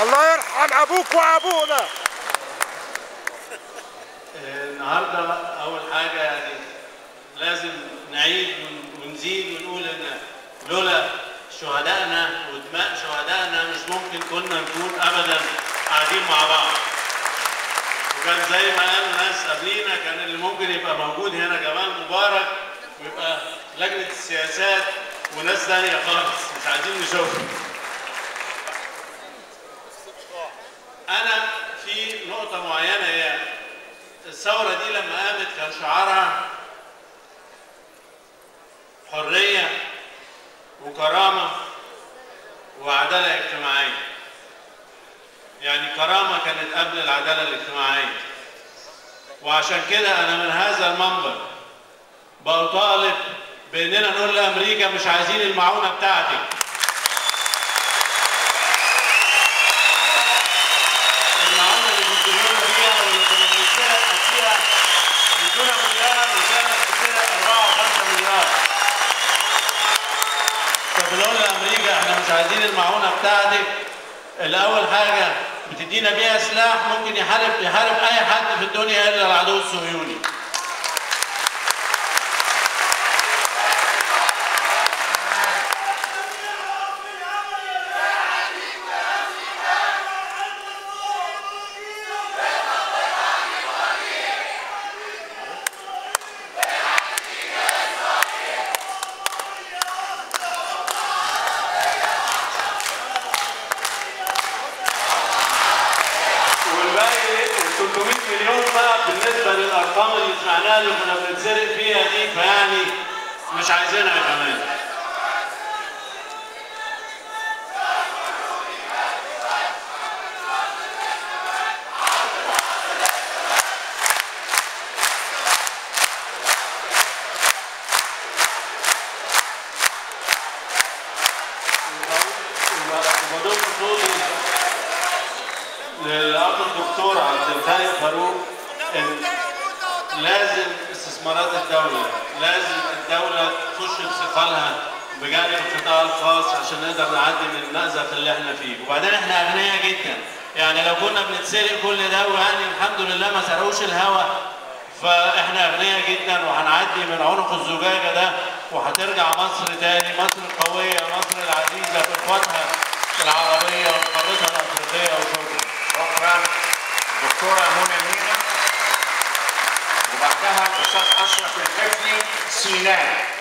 الله يرحم ابوك وابونا. النهارده اول حاجه يعني لازم نعيد ونزيد ونقول ان لولا شهدائنا ودماء شهدائنا مش ممكن كنا نكون ابدا قاعدين مع بعض. وكان زي ما قال ناس قبلينا كان اللي ممكن يبقى موجود هنا جمال مبارك ويبقى لجنه السياسات وناس ثانيه خالص مش عايزين نشوفها. انا في نقطه معينه هي الثوره دي لما قامت كان شعارها حريه وكرامه وعداله اجتماعيه. يعني كرامه كانت قبل العداله الاجتماعيه. وعشان كده انا من هذا المنبر بطالب باننا نقول لامريكا مش عايزين المعونه بتاعتك. المعونه اللي بتدونا فيها واللي كنا بنسرق فيها بيدونا مليار وكانت بتسرق 4 و5 مليار. فبنقول لامريكا احنا مش عايزين المعونه بتاعتك. الاول حاجه بتدينا بيها سلاح ممكن يحارب اي حد في الدنيا الا العدو الصهيوني. مليون بقى بالنسبه للارقام اللي سمعناها اللي كنا بنتسرق فيها دي فيعني مش عايزينها كمان. وبضم صوتي للأخ الدكتور عبد الخالق فاروق إن لازم استثمارات الدولة، لازم الدولة تخش بثقلها بجانب القطاع الخاص عشان نقدر نعدي من المأزق اللي احنا فيه. وبعدين احنا أغنياء جدا، يعني لو كنا بنتسرق كل ده ويعني الحمد لله ما سرقوش الهوا فاحنا أغنياء جدا وهنعدي من عنق الزجاجة ده وهترجع مصر تاني، مصر القوية، مصر العزيزة بإخواتها العربية وقارتها الأفريقية. وشكرا. شكرا دكتورة منى مينا وبعدها الأستاذ أشرف الحفني سيناء.